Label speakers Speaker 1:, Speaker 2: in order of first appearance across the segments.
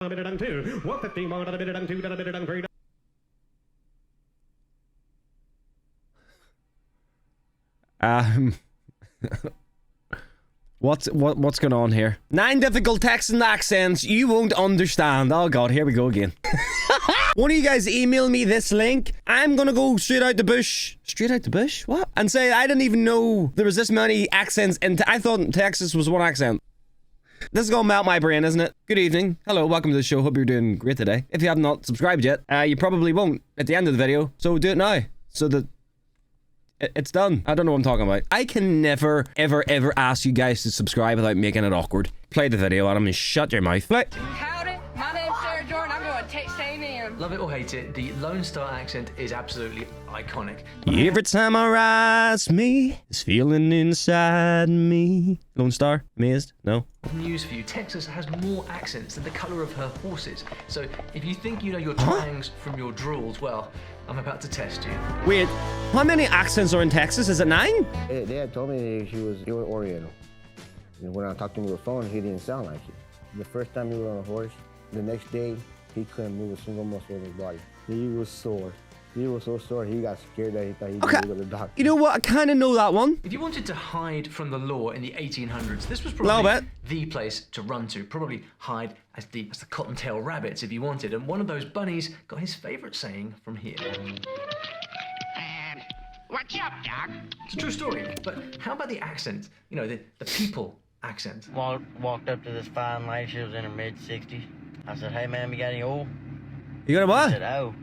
Speaker 1: What's going on here? 9 difficult Texan accents you won't understand. Oh god, here we go again. One of you guys email me this link. I'm gonna go straight out the bush. Straight out the bush? What? And say I didn't even know there was this many accents I thought Texas was one accent. This is gonna melt my brain, isn't it? Good evening. Hello, welcome to the show. Hope you're doing great today. If you have not subscribed yet, you probably won't at the end of the video. So do it now. So that it's done. I don't know what I'm talking about. I can never, ever, ever ask you guys to subscribe without making it awkward. Play the video, Adam, and shut your mouth. Play.
Speaker 2: Howdy, my name's Sarah Jordan. I'm going to Texas A&M.
Speaker 3: Love it or hate it, the Lone Star accent is absolutely iconic.
Speaker 1: Every time I rise, me is feeling inside me. Lone Star? Amazed? No?
Speaker 3: News for you, Texas has more accents than the color of her horses. So if you think you know your twangs from your drools, well, I'm about to test you.
Speaker 1: Wait, how many accents are in Texas? Is it 9?
Speaker 4: They had told me he was Oriental. And when I talked to him on the phone, he didn't sound like it. The first time he was on a horse, the next day, he couldn't move a single muscle of his body. He was sore. He was so sore, he got scared that he thought he was going to go to the doctor.
Speaker 1: You know what? I kind of know that one.
Speaker 3: If you wanted to hide from the law in the 1800s, this was probably the place to run to. Probably hide as deep as the cottontail rabbits if you wanted. And one of those bunnies got his favorite saying from here.
Speaker 5: What's up, Doc?
Speaker 3: It's a true story. But how about the accent? You know, the people accent.
Speaker 6: Walked up to this fine lady. She was in her mid-60s. I said, hey, ma'am, you got any oil?
Speaker 1: You got a what?
Speaker 6: She said, oh.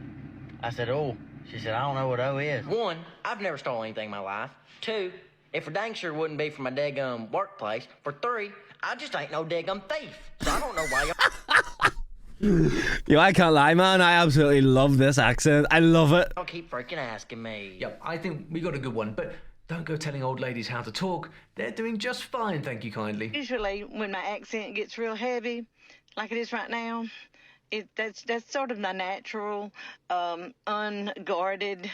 Speaker 6: I said, oh. She said, I don't know what O is. 1, I've never stolen anything in my life. 2, it for dang sure wouldn't be from my daggum workplace. For 3, I just ain't no daggum thief. So I don't know why y'all...
Speaker 1: Yo, I can't lie, man. I absolutely love this accent. I love it.
Speaker 6: Y'all keep freaking asking me.
Speaker 3: Yep, I think we got a good one. But don't go telling old ladies how to talk. They're doing just fine, thank you kindly.
Speaker 7: Usually when my accent gets real heavy, like it is right now, that's sort of my natural, unguarded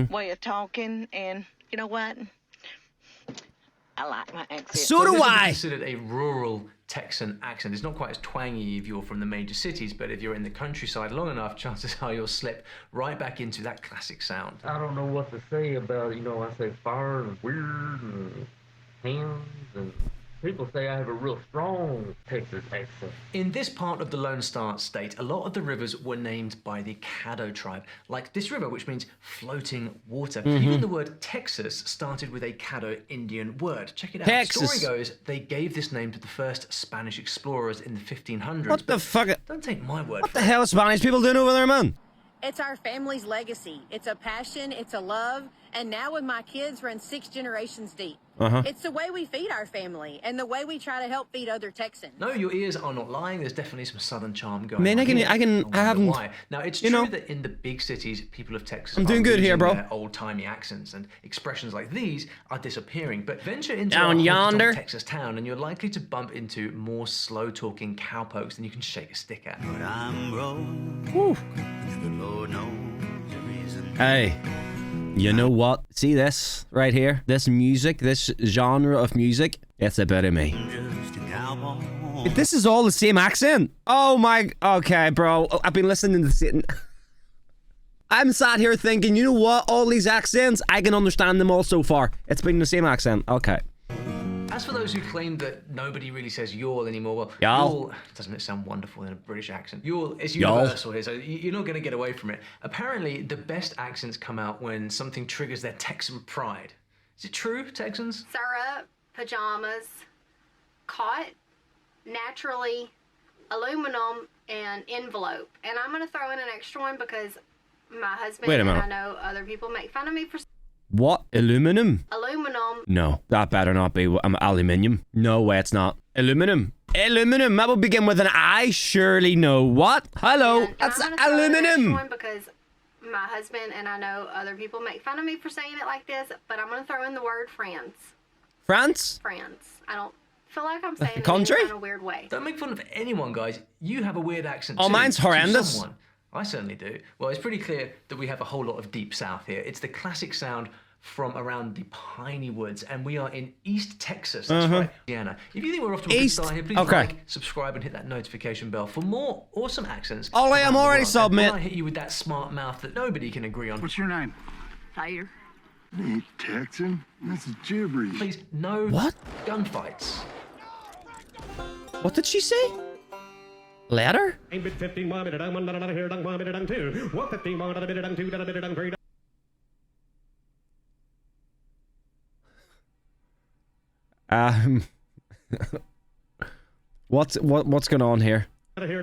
Speaker 7: way of talking, and you know what? I like my accent.
Speaker 1: So do I.
Speaker 3: This is considered a rural Texan accent. It's not quite as twangy if you're from the major cities, but if you're in the countryside long enough, chances are you'll slip right back into that classic sound.
Speaker 8: I don't know what to say about, I say fire and weird and hands and... People say I have a real strong Texas accent.
Speaker 3: In this part of the Lone Star State, a lot of the rivers were named by the Caddo tribe, like this river, which means floating water. Even the word Texas started with a Caddo Indian word. Check it out.
Speaker 1: Texas.
Speaker 3: The story goes, they gave this name to the first Spanish explorers in the 1500s.
Speaker 1: What the fuck?
Speaker 3: Don't take my word
Speaker 1: What
Speaker 3: for
Speaker 1: the hell are Spanish people doing over there, man?
Speaker 2: It's our family's legacy. It's a passion. It's a love. And now with my kids, we're in 6 generations deep. It's the way we feed our family and the way we try to help feed other Texans.
Speaker 3: No, your ears are not lying. There's definitely some southern charm going on.
Speaker 1: Man, I haven't.
Speaker 3: Why. Now, it's true that in the big cities, people of Texas
Speaker 1: I'm doing good here, bro.
Speaker 3: Their old-timey accents and expressions like these are disappearing. But venture into
Speaker 1: down yonder
Speaker 3: Texas town, and you're likely to bump into more slow-talking cowpokes than you can shake a stick at.
Speaker 9: But I'm broke. The Lord knows the reason.
Speaker 1: Hey. You know what? See this right here? This music, this genre of music, it's a bit of me. This is all the same accent. Oh my... Okay, bro. I've been listening to the... I'm sat here thinking, you know what? All these accents, I can understand them all so far. It's been the same accent. Okay.
Speaker 3: As for those who claim that nobody really says y'all anymore, well,
Speaker 1: y'all
Speaker 3: y'all doesn't it sound wonderful in a British accent? Y'all is universal here, so you're not going to get away from it. Apparently, the best accents come out when something triggers their Texan pride. Is it true, Texans?
Speaker 10: Syrup, pajamas, cot, naturally, aluminum, and envelope. And I'm going to throw in an extra one because my husband and I know other people make fun of me for...
Speaker 1: What? Aluminum?
Speaker 10: Aluminum.
Speaker 1: No, that better not be aluminium. No way, it's not. Aluminum. Aluminum. That will begin with an I. Surely no. What? Hello. That's aluminum.
Speaker 10: One because my husband and I know other people make fun of me for saying it like this, but I'm going to throw in the word France.
Speaker 1: France?
Speaker 10: France. I don't feel like I'm saying
Speaker 1: country?
Speaker 10: it in a weird way.
Speaker 3: Don't make fun of anyone, guys. You have a weird accent too.
Speaker 1: Oh, mine's horrendous.
Speaker 3: Someone. I certainly do. Well, it's pretty clear that we have a whole lot of deep south here. It's the classic sound from around the piney woods, and we are in East Texas. That's right, Indiana. If you think we're off to a good start here, please like, subscribe, and hit that notification bell for more awesome accents.
Speaker 1: Ollie, I'm already subbed, man.
Speaker 3: I hit you with that smart mouth that nobody can agree on.
Speaker 5: What's your name?
Speaker 11: Tyre.
Speaker 5: Ain't Texan. That's gibberish.
Speaker 3: Please, no gunfights.
Speaker 1: What did she say? Ladder? What's going on here?
Speaker 3: Okay,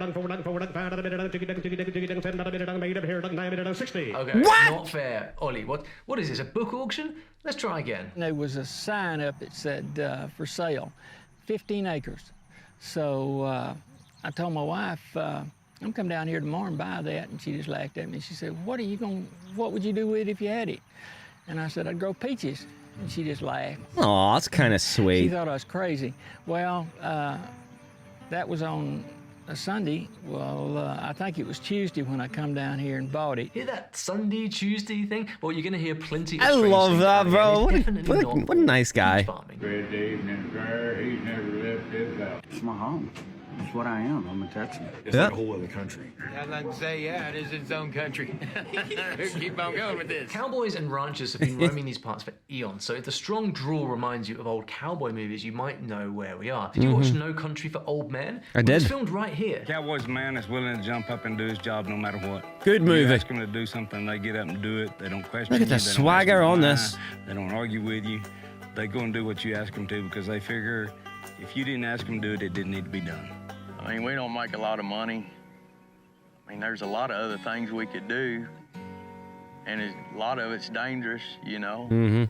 Speaker 1: what?
Speaker 3: Not fair. Ollie, what is this, a book auction? Let's try again.
Speaker 12: There was a sign up that said for sale, 15 acres. So I told my wife, I'm come down here tomorrow and buy that, and she just laughed at me. She said, what would you do with it if you had it? And I said, I'd grow peaches. And she just laughed.
Speaker 1: Aw, that's kind of sweet.
Speaker 12: She thought I was crazy. Well, that was on a Sunday. Well, I think it was Tuesday when I come down here and bought it.
Speaker 3: Hear that Sunday, Tuesday thing? Well, you're going to hear plenty of
Speaker 1: I love that, bro.
Speaker 3: What
Speaker 1: a nice guy.
Speaker 13: Good evening, sir. He's never left his house.
Speaker 14: It's my home. It's what I am. I'm a Texan.
Speaker 13: It's like a whole other country.
Speaker 15: I'd like to say, yeah, it is its own country. Keep on going with this.
Speaker 3: Cowboys and ranchers have been roaming these parts for eons, so if the strong drawl reminds you of old cowboy movies, you might know where we are. Did you watch No Country for Old Men?
Speaker 1: I did.
Speaker 3: It's filmed right here.
Speaker 14: Cowboy's a man that's willing to jump up and do his job no matter what.
Speaker 1: Good movie.
Speaker 14: You ask them to do something, they get up and do it. They don't question you.
Speaker 1: Look at the swagger on this.
Speaker 14: They don't argue with you. They go and do what you ask them to because they figure if you didn't ask them to do it, it didn't need to be done.
Speaker 15: I mean, we don't make a lot of money. I mean, there's a lot of other things we could do, and a lot of it's dangerous, you know.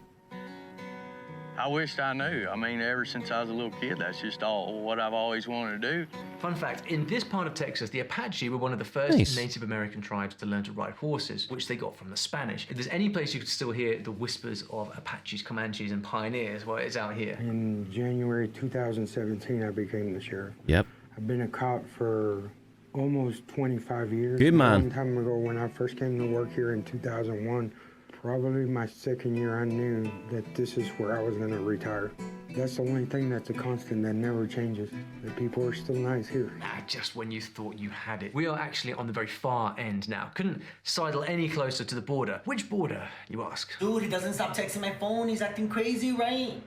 Speaker 15: I wished I knew. I mean, ever since I was a little kid, that's just all what I've always wanted to do.
Speaker 3: Fun fact, in this part of Texas, the Apache were one of the first Native American tribes to learn to ride horses, which they got from the Spanish. If there's any place you could still hear the whispers of Apaches, Comanches, and pioneers, well, it's out here.
Speaker 16: In January 2017, I became the sheriff.
Speaker 1: Yep.
Speaker 16: I've been a cop for almost 25 years.
Speaker 1: Good man.
Speaker 16: A long time ago, when I first came to work here in 2001, probably my second year, I knew that this is where I was going to retire. That's the only thing that's a constant that never changes. The people are still nice here.
Speaker 3: Just when you thought you had it. We are actually on the very far end now. Couldn't sidle any closer to the border. Which border, you ask?
Speaker 6: Dude, he doesn't stop texting my phone. He's acting crazy, right?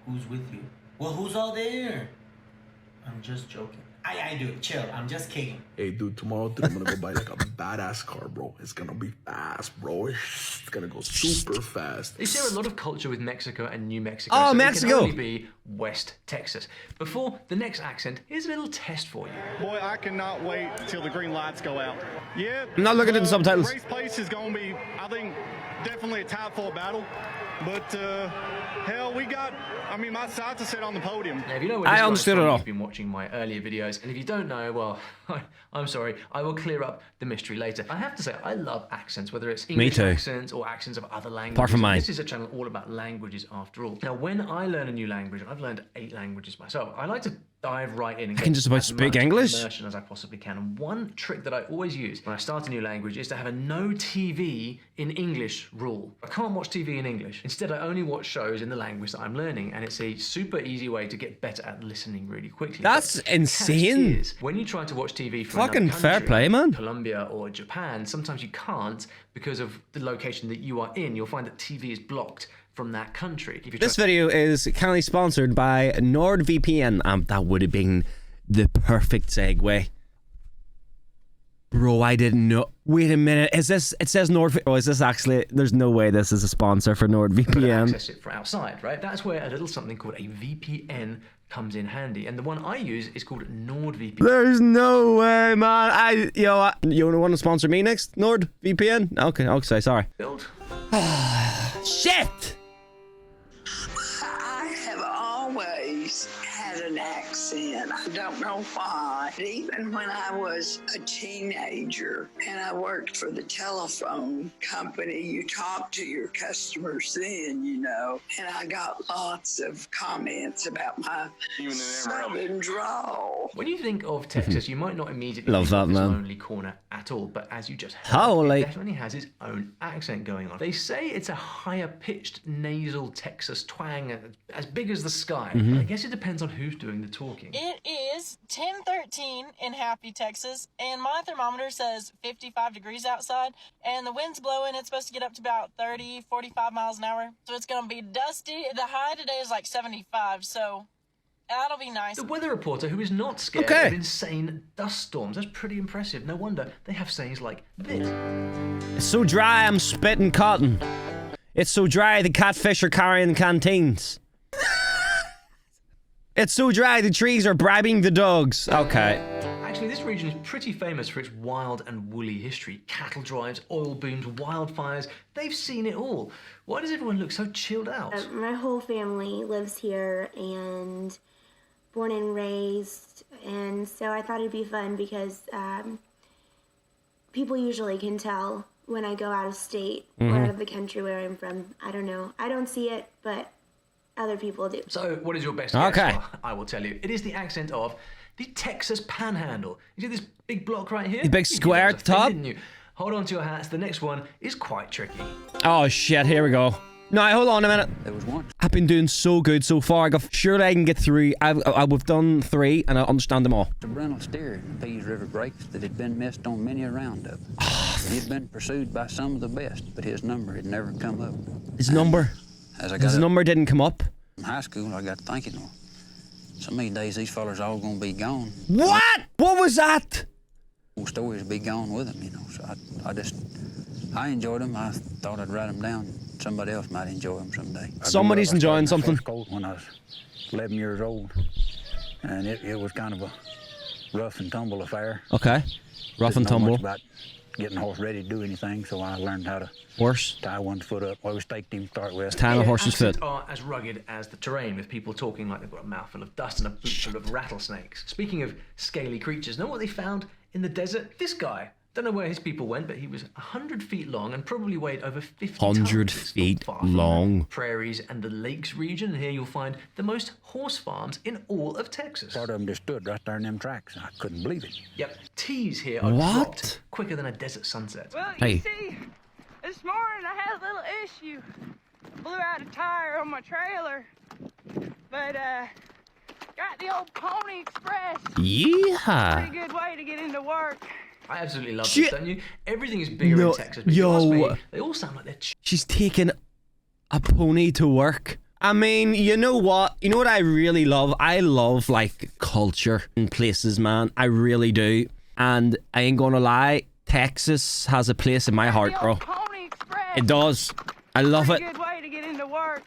Speaker 6: Who's with you? Well, who's all there? I'm just joking. I do. Chill. I'm just kidding.
Speaker 13: Hey, dude, tomorrow, dude, I'm gonna go buy like a badass car, bro. It's gonna be fast, bro. It's gonna go super fast.
Speaker 3: They share a lot of culture with Mexico and New Mexico.
Speaker 1: Oh,
Speaker 3: so
Speaker 1: Mexico!
Speaker 3: It can only be West Texas. Before the next accent, here's a little test for you.
Speaker 17: Boy, I cannot wait till the green lights go out. Yeah.
Speaker 1: I'm not looking at the subtitles.
Speaker 17: The race place is gonna be, I think, definitely a tight full battle. But hell, we got. I mean, my sights are set on the podium.
Speaker 3: Now, if you know where this is from, you've been watching my earlier videos, and if you don't know, well, I'm sorry. I will clear up the mystery later. I have to say, I love accents, whether it's English accents or accents of other languages.
Speaker 1: Apart from mine.
Speaker 3: This is a channel all about languages, after all. Now, when I learn a new language, and I've learned 8 languages myself, I like to dive right in and
Speaker 1: I can just about speak English.
Speaker 3: Immersion as I possibly can. And one trick that I always use when I start a new language is to have a no TV in English rule. I can't watch TV in English. Instead, I only watch shows in the language that I'm learning, and it's a super easy way to get better at listening really quickly.
Speaker 1: That's insane.
Speaker 3: When you try to watch TV from
Speaker 1: fucking
Speaker 3: another
Speaker 1: fair
Speaker 3: country,
Speaker 1: play, man.
Speaker 3: Colombia or Japan, sometimes you can't because of the location that you are in. You'll find that TV is blocked from that country.
Speaker 1: This video is kindly sponsored by NordVPN. That would have been the perfect segue. Bro, I didn't know. Wait a minute. Is this, it says Nord, oh, is this actually, there's no way this is a sponsor for NordVPN.
Speaker 3: Access it from outside, right? That's where a little something called a VPN comes in handy. And the one I use is called NordVPN.
Speaker 1: There's no way, man. You want to sponsor me next? NordVPN? Okay, sorry.
Speaker 3: Build.
Speaker 1: Shit!
Speaker 18: I have always had an accent. I don't know
Speaker 11: know why. Even when I was a teenager and I worked for the telephone company, you talk to your customers then, you know, and I got lots of comments about my southern drawl.
Speaker 3: When you think of Texas, you might not immediately
Speaker 1: Love
Speaker 3: think of
Speaker 1: that,
Speaker 3: this
Speaker 1: man.
Speaker 3: lonely corner at all, but as you just heard,
Speaker 1: Holy.
Speaker 3: it definitely has its own accent going on. They say it's a higher-pitched nasal Texas twang, as big as the sky.
Speaker 1: Mhm.
Speaker 3: I guess it depends on who's doing the talking.
Speaker 18: It is 10:13 in Happy, Texas, and my thermometer says 55 degrees outside, and the wind's blowing. It's supposed to get up to about 30, 45 miles an hour, so it's going to be dusty. The high today is like 75, so that'll be nice.
Speaker 3: The weather reporter who is not scared
Speaker 1: Okay.
Speaker 3: of insane dust storms. That's pretty impressive. No wonder they have sayings like this.
Speaker 1: It's so dry, I'm spitting cotton. It's so dry, the catfish are carrying canteens. It's so dry, the trees are bribing the dogs. Okay.
Speaker 3: Actually, this region is pretty famous for its wild and woolly history. Cattle drives, oil booms, wildfires. They've seen it all. Why does everyone look so chilled out?
Speaker 19: My whole family lives here and born and raised, and so I thought it'd be fun because people usually can tell when I go out of state or out of the country where I'm from. I don't know. I don't see it, but other people do.
Speaker 3: So, what is your best
Speaker 1: Okay.
Speaker 3: guess? Well, I will tell you. It is the accent of the Texas Panhandle. You see this big block right here?
Speaker 1: The big
Speaker 3: You knew
Speaker 1: square
Speaker 3: that
Speaker 1: at
Speaker 3: was
Speaker 1: the
Speaker 3: a thing,
Speaker 1: top?
Speaker 3: didn't you? Hold on to your hats. The next one is quite tricky.
Speaker 1: Oh shit, here we go. No, hold on a minute.
Speaker 20: There was one.
Speaker 1: I've been doing so good so far. Surely I can get through. We've done 3 and I understand them all.
Speaker 20: The brindle steer in the Pease River breaks that had been missed on many a roundup. He'd been pursued by some of the best, but his number had never come up.
Speaker 1: His number.
Speaker 20: As I got
Speaker 1: His
Speaker 20: up
Speaker 1: number didn't come up.
Speaker 20: from high school, I got thinking, well, some of these days these fellers all gonna be gone.
Speaker 1: What? What was that?
Speaker 20: Old stories be gone with them, you know. So I enjoyed them. I thought I'd write them down. Somebody else might enjoy them someday.
Speaker 1: Somebody's enjoying something.
Speaker 20: When I was 11 years old, and it was kind of a rough and tumble affair.
Speaker 1: Okay. Rough and
Speaker 20: Didn't know
Speaker 1: tumble.
Speaker 20: much about getting a horse ready to do anything, so I learned how to
Speaker 1: Horse.
Speaker 20: tie one foot up. Well, we staked him to start with.
Speaker 1: Tying a horse's
Speaker 3: accents
Speaker 1: foot.
Speaker 3: are as rugged as the terrain, with people talking like they've got a mouthful of dust and a boot full of rattlesnakes. Speaking of scaly creatures, know what they found in the desert? This guy. Don't know where his people went, but he was 100 feet long and probably weighed over 50 tons.
Speaker 1: 100
Speaker 3: It's not
Speaker 1: feet
Speaker 3: far from
Speaker 1: long.
Speaker 3: the prairies and the lakes region, and here you'll find the most horse farms in all of Texas.
Speaker 20: Part of them just stood right there in them tracks. I couldn't believe it.
Speaker 3: Yep, teas here are
Speaker 1: What?
Speaker 3: dropped quicker than a desert sunset.
Speaker 21: Well,
Speaker 1: Hey.
Speaker 21: you see, this morning I had a little issue. Blew out a tire on my trailer, but got the old Pony Express.
Speaker 1: Yeehaw.
Speaker 21: Pretty good way to get into work.
Speaker 3: I absolutely love
Speaker 1: Shit.
Speaker 3: this, don't you? Everything is bigger
Speaker 1: No,
Speaker 3: in Texas, but if you ask
Speaker 1: yo.
Speaker 3: me, they all sound like they're
Speaker 1: She's taking a pony to work. I mean, you know what? You know what I really love? I love, like, culture in places, man. I really do. And I ain't gonna lie, Texas has a place in my heart, bro.
Speaker 21: Pony Express.
Speaker 1: It does. I love it.
Speaker 21: Pretty good way to get into work.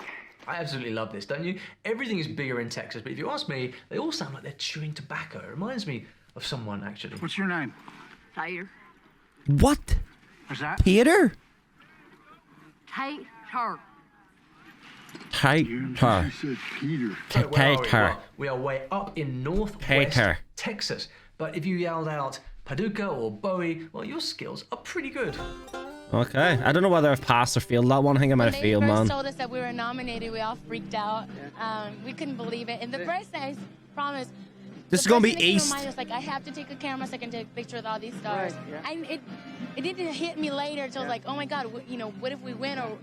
Speaker 3: I absolutely love this, don't you? Everything is bigger in Texas, but if you ask me, they all sound like they're chewing tobacco. It reminds me of someone, actually.
Speaker 5: What's your name?
Speaker 21: Tater.
Speaker 1: What?
Speaker 5: What's that?
Speaker 1: Peter?
Speaker 21: Tater.
Speaker 1: Tater.
Speaker 5: said Peter.
Speaker 3: So where are we?
Speaker 1: Tater.
Speaker 3: Well, we are way up in northwest
Speaker 1: Tater.
Speaker 3: Texas. But if you yelled out Paducah or Bowie, well, your skills are pretty good.
Speaker 1: Okay. I don't know whether I've passed or failed that one. I think I might have
Speaker 22: When
Speaker 1: failed,
Speaker 22: they first
Speaker 1: man.
Speaker 22: told us that we were nominated, we all freaked out. We couldn't believe it. And the first thing I promised,
Speaker 1: This is
Speaker 22: the
Speaker 1: gonna
Speaker 22: first
Speaker 1: be
Speaker 22: thing that came to
Speaker 1: East.
Speaker 22: mind was like, I have to take a camera so I can take a picture with all these stars. It didn't hit me later until like, oh my God, what if we win, or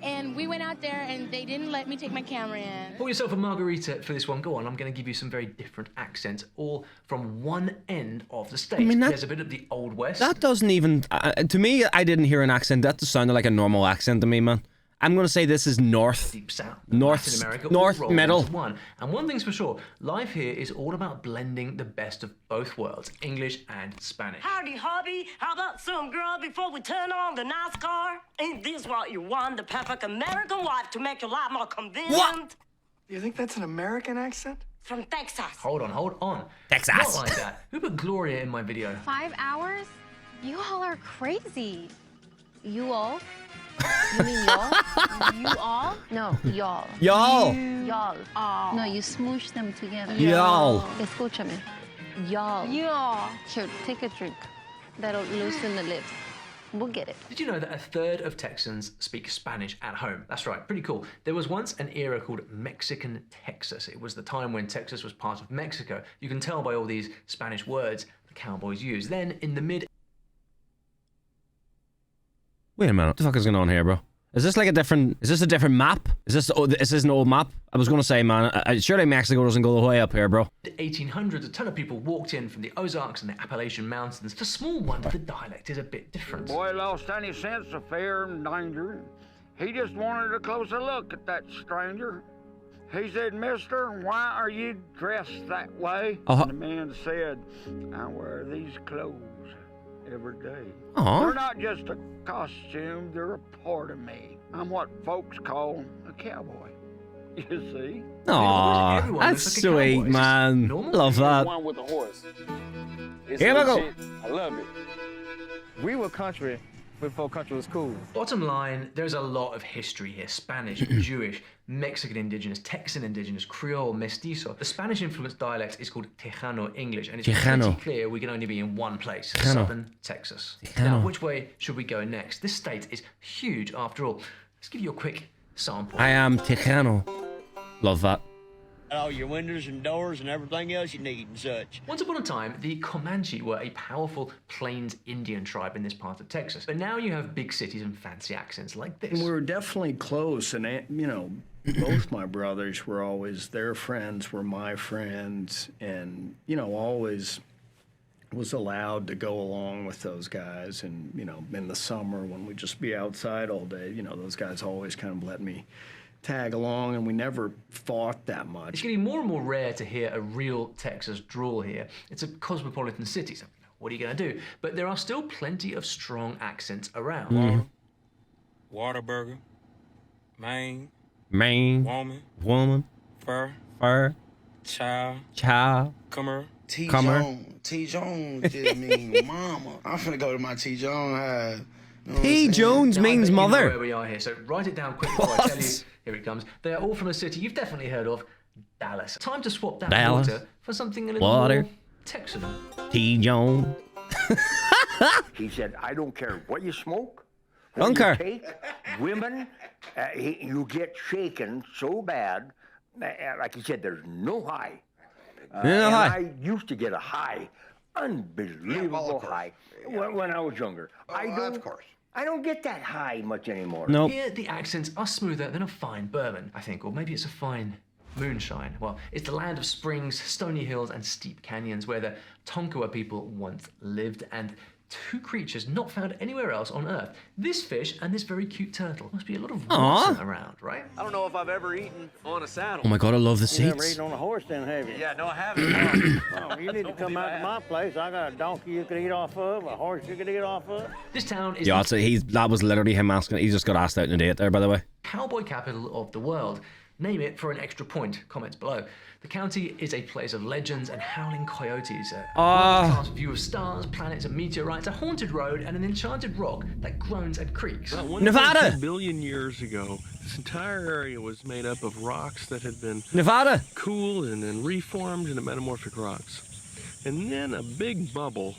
Speaker 22: And we went out there and they didn't let me take my camera in.
Speaker 3: Pour yourself a margarita for this one. Go on, I'm going to give you some very different accents, all from one end of the state.
Speaker 1: I mean,
Speaker 3: There's a bit of the Old West.
Speaker 1: That doesn't even... to me, I didn't hear an accent. That just sounded like a normal accent to me, man. I'm going to say this is north.
Speaker 3: Deep South,
Speaker 1: North,
Speaker 3: Latin America, all
Speaker 1: north
Speaker 3: rolled
Speaker 1: middle.
Speaker 3: into one. And one thing's for sure, life here is all about blending the best of both worlds, English and Spanish.
Speaker 23: Howdy, hubby. How about some grub before we turn on the NASCAR? Ain't this what you want, the perfect American wife to make your life more convenient?
Speaker 24: What? You think that's an American accent?
Speaker 23: From Texas.
Speaker 3: Hold on.
Speaker 1: Texas.
Speaker 3: Not like that. Who put Gloria in my video?
Speaker 22: 5 hours? You all are crazy. You all?
Speaker 2: You mean y'all? You all? No, y'all.
Speaker 1: Y'all.
Speaker 2: Y'all. No, you smoosh them together.
Speaker 1: Y'all.
Speaker 2: Escúchame. Y'all. Y'all. Here, take a drink. That'll loosen the lips. We'll get it.
Speaker 3: Did you know that a third of Texans speak Spanish at home? That's right, pretty cool. There was once an era called Mexican Texas. It was the time when Texas was part of Mexico. You can tell by all these Spanish words the cowboys used. Then in the mid...
Speaker 1: Wait a minute. What the fuck is going on here, bro? Is this like a different... Is this a different map? Is this an old map? I was going to say, man, surely Mexico doesn't go the way up here, bro.
Speaker 3: In the 1800s, a ton of people walked in from the Ozarks and the Appalachian Mountains. For small ones, the dialect is a bit different.
Speaker 4: The boy lost any sense of fear and danger. He just wanted a closer look at that stranger. He said, "Mister, why are you dressed that way?" And the man said, "I wear these clothes every day. They're not just a costume, they're a part of me. I'm what folks call a cowboy." You see?
Speaker 1: Aw, that's sweet, man. Love that.
Speaker 7: One with a horse. It's
Speaker 1: Here we go.
Speaker 7: legit. I love it. We were country before country was cool.
Speaker 3: Bottom line, there's a lot of history here. Spanish, Jewish, Mexican indigenous, Texan indigenous, Creole, Mestizo. The Spanish-influenced dialect is called Tejano English, and it's pretty clear we can only be in one place, southern Texas. Now, which way should we go next? This state is huge after all. Let's give you a quick sample.
Speaker 1: I am Tejano. Love that.
Speaker 8: All your windows and doors and everything else you need and such.
Speaker 3: Once upon a time, the Comanche were a powerful Plains Indian tribe in this part of Texas. But now you have big cities and fancy accents like this.
Speaker 25: We were definitely close, and you know, both my brothers were always, their friends were my friends, and you know, always was allowed to go along with those guys. And you know, in the summer when we'd just be outside all day, you know, those guys always kind of let me tag along, and we never fought that much.
Speaker 3: It's getting more and more rare to hear a real Texas drawl here. It's a cosmopolitan city, so what are you going to do? But there are still plenty of strong accents around.
Speaker 8: Waterburger, Maine,
Speaker 1: woman, fur, child,
Speaker 8: comer,
Speaker 9: T-Jones just mean mama. I'm finna go to my T-Jones house. You know
Speaker 1: T. Jones means
Speaker 3: You know
Speaker 1: mother.
Speaker 3: where we are here, so write it down quick before I tell you. Here it comes. They are all from a city you've definitely heard of, Dallas. Time to swap that
Speaker 1: Dallas.
Speaker 3: water for something a little
Speaker 1: Water.
Speaker 3: more Texan.
Speaker 1: T. Jones.
Speaker 26: He said, "I don't care what you smoke,
Speaker 1: Don't
Speaker 26: what
Speaker 1: care.
Speaker 26: you take, women, you get shaken so bad, like he said, there's no high.
Speaker 1: No
Speaker 26: and
Speaker 1: high.
Speaker 26: I used to get a high, unbelievable high, when I was younger. Of course. I don't get that high much anymore.
Speaker 3: Here, the accents are smoother than a fine bourbon, I think, or maybe it's a fine moonshine. Well, it's the land of springs, stony hills, and steep canyons where the Tonkawa people once lived, and two creatures not found anywhere else on Earth. This fish and this very cute turtle. Must be a lot of water around, right?
Speaker 7: I don't know if I've ever eaten on a saddle.
Speaker 1: Oh my god, I love the
Speaker 4: You never
Speaker 1: seats.
Speaker 4: eaten on a horse then, have you?
Speaker 7: Yeah, no, I haven't.
Speaker 4: Well, you need to come out to my place. I got a donkey you could eat off of, a horse you could eat off of.
Speaker 3: This town is
Speaker 1: Yeah, so that was literally him asking. He just got asked out in a date there, by the way.
Speaker 3: cowboy capital of the world. Name it for an extra point. Comments below. The county is a place of legends and howling coyotes, a world-class view of stars, planets, and meteorites, a haunted road, and an enchanted rock that groans and creaks.
Speaker 1: Nevada!
Speaker 27: 1 billion years ago, this entire area was made up of rocks that had been
Speaker 1: Nevada!
Speaker 27: cooled and then reformed into metamorphic rocks. And then a big bubble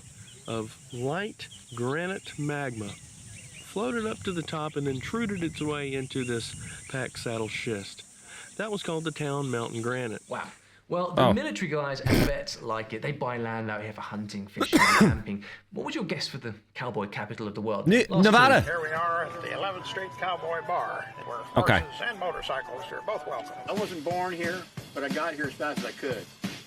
Speaker 27: of light granite magma floated up to the top and then intruded its way into this packed saddle schist. That was called the town Mountain Granite.
Speaker 3: Wow. Well, the military guys and vets like it. They buy land out here for hunting, fishing, and camping. What was your guess for the cowboy capital of the world?
Speaker 1: Nevada.
Speaker 28: Here we are at the 11th Street Cowboy Bar, where
Speaker 1: Okay.
Speaker 28: horses and motorcycles are both welcome.
Speaker 7: I wasn't born here, but I got here as fast as I could.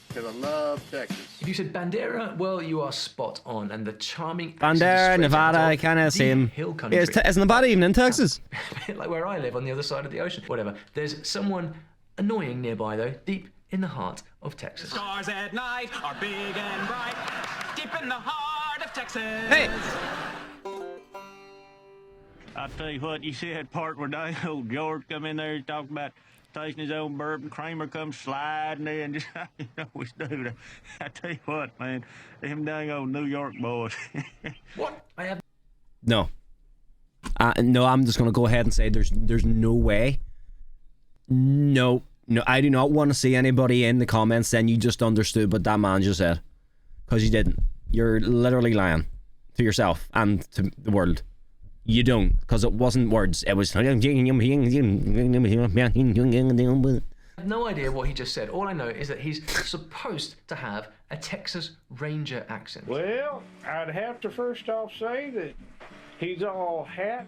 Speaker 7: Because I love Texas.
Speaker 3: If you said Bandera, well, you are spot on. And the charming
Speaker 1: Bandera, Nevada, kind of same.
Speaker 3: hill country.
Speaker 1: Yeah, is Nevada even in Texas?
Speaker 3: Like where I live on the other side of the ocean. Whatever. There's someone annoying nearby, though, deep in the heart of Texas.
Speaker 29: Stars at night are big and bright, deep in the heart of Texas.
Speaker 1: Hey!
Speaker 8: I tell you what, you see that part where old George come in there and talk about tasting his own bourbon. Kramer comes sliding in, just you always do that. I tell you what, man, them dang old New York boys.
Speaker 3: What? I have
Speaker 1: No. No, I'm just gonna go ahead and say there's no way. No, I do not want to see anybody in the comments saying you just understood what that man just said, because you didn't. You're literally lying to yourself and to the world. You don't, because it wasn't words. It was. I have
Speaker 3: no idea what he just said. All I know is that he's supposed to have a Texas Ranger accent.
Speaker 26: Well, I'd have to first off say that he's all hat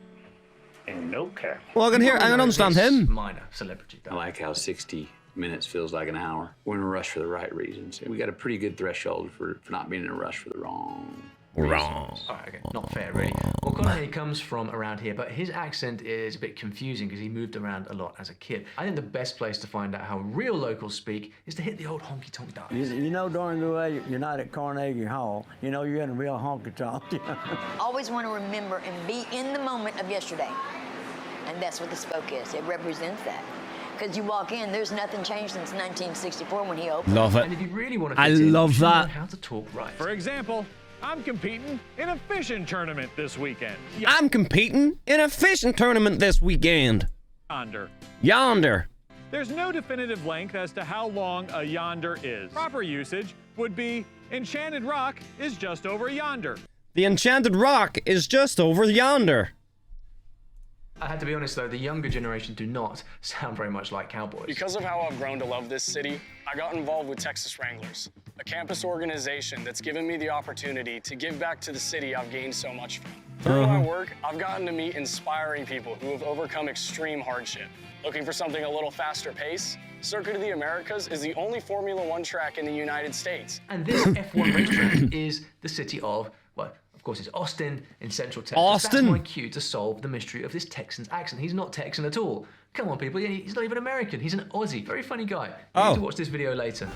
Speaker 26: and no cap.
Speaker 1: Well, I can understand him.
Speaker 3: Minor celebrity.
Speaker 20: I like how 60 minutes feels like an hour. We're in a rush for the right reasons. We got a pretty good threshold for not being in a rush for the wrong.
Speaker 3: Okay, not fair, really. Well, Connie comes from around here, but his accent is a bit confusing because he moved around a lot as a kid. I think the best place to find out how real locals speak is to hit the old honky-tonk dive.
Speaker 6: You know, during the way you're not at Carnegie Hall, you know you're in a real honky-tonk.
Speaker 10: Always want to remember and be in the moment of yesterday. And that's what the spoke is. It represents that. Because you walk in, there's nothing changed since 1964 when he opened.
Speaker 1: Love it.
Speaker 3: And if you really want to
Speaker 1: I love that.
Speaker 3: How to talk right.
Speaker 11: For example, I'm competing in a fishing tournament this weekend.
Speaker 1: I'm competing in a fishing tournament this weekend. Yonder.
Speaker 11: There's no definitive length as to how long a yonder is. Proper usage would be Enchanted Rock is just over yonder.
Speaker 1: The Enchanted Rock is just over yonder.
Speaker 3: I had to be honest though, the younger generation do not sound very much like cowboys.
Speaker 12: Because of how I've grown to love this city, I got involved with Texas Wranglers, a campus organization that's given me the opportunity to give back to the city I've gained so much from. Through my work, I've gotten to meet inspiring people who have overcome extreme hardship. Looking for something a little faster pace? Circuit of the Americas is the only Formula One track in the United States.
Speaker 3: And this F1 racetrack is the city of, well, of course, it's Austin in Central Texas.
Speaker 1: Austin?
Speaker 3: That's my cue to solve the mystery of this Texan's accent. He's not Texan at all. Come on, people. He's not even American. He's an Aussie. Very funny guy. You need to watch this video later.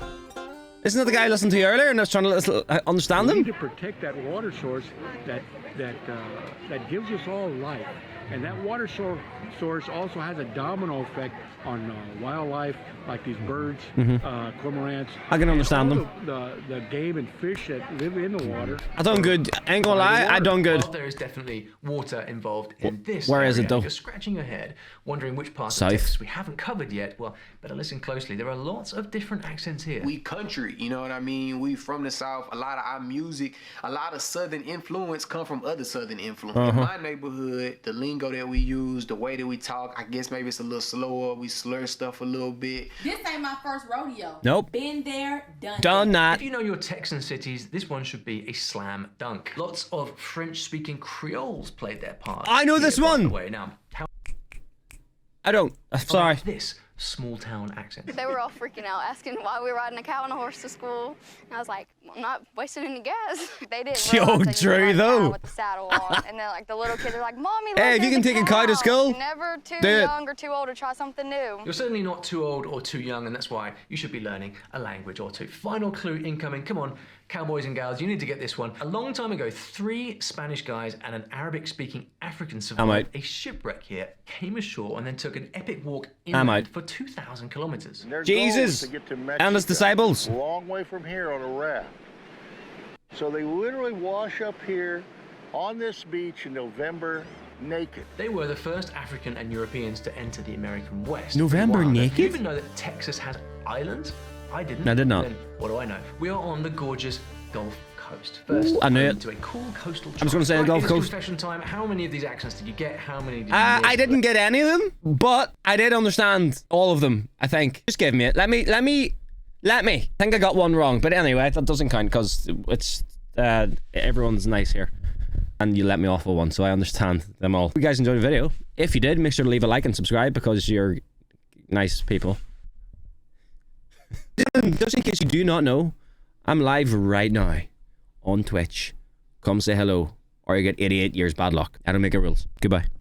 Speaker 1: Isn't that the guy I listened to earlier and I was trying to understand
Speaker 13: We
Speaker 1: him?
Speaker 13: need to protect that water source that gives us all life. And that water source also has a domino effect on wildlife, like these birds, cormorants.
Speaker 1: I can understand them.
Speaker 13: The game and fish that live in the water.
Speaker 1: I done good. I ain't gonna lie, I done good.
Speaker 3: Well, there is definitely water involved in this.
Speaker 1: Where is it, though?
Speaker 3: If you're scratching your head, wondering which parts
Speaker 1: South.
Speaker 3: of Texas we haven't covered yet, well, better listen closely. There are lots of different accents here.
Speaker 14: We country, you know what I mean? We from the South. A lot of our music, a lot of Southern influence come from other Southern influence. In my neighborhood, the lingo that we use, the way that we talk, I guess maybe it's a little slower. We slur stuff a little bit.
Speaker 22: This ain't my first rodeo.
Speaker 1: Nope.
Speaker 22: Been there,
Speaker 1: done that.
Speaker 3: If you know your Texan cities, this one should be a slam dunk. Lots of French-speaking Creoles played their part.
Speaker 1: I know this one.
Speaker 3: Now, how
Speaker 1: I don't. Sorry.
Speaker 3: This small town accent.
Speaker 15: They were all freaking out, asking why we were riding a cow and a horse to school. And I was like, I'm not wasting any gas. They didn't realize that you could ride a cow with the saddle on. And then like the little kids are like, Mommy,
Speaker 1: hey, if you can take a cow to school,
Speaker 15: you're never too young or too old to try something new.
Speaker 3: You're certainly not too old or too young, and that's why you should be learning a language or two. Final clue incoming. Come on, cowboys and gals, you need to get this one. A long time ago, 3 Spanish guys and an Arabic-speaking African survived a shipwreck here, came ashore, and then took an epic walk inland for 2,000 kilometers.
Speaker 1: Jesus, and his disciples.
Speaker 5: A long way from here on a raft. So they literally wash up here on this beach in November naked.
Speaker 3: They were the first African and Europeans to enter the American West.
Speaker 1: November naked?
Speaker 3: Do you even know that Texas has islands? I didn't.
Speaker 1: I did not.
Speaker 3: Then what do I know? We are on the gorgeous Gulf Coast. First,
Speaker 1: I knew it.
Speaker 3: to a cool coastal
Speaker 1: I was going to say the Gulf Coast.
Speaker 3: Confession time. How many of these accents did you get? How many did you
Speaker 1: I didn't get any of them, but I did understand all of them, I think. Just give me it. Let me. I think I got one wrong, but anyway, that doesn't count because it's everyone's nice here. And you let me off with one, so I understand them all. If you guys enjoyed the video, if you did, make sure to leave a like and subscribe because you're nice people. Just in case you do not know, I'm live right now on Twitch. Come say hello, or you get 88 years bad luck. I don't make it rules. Goodbye.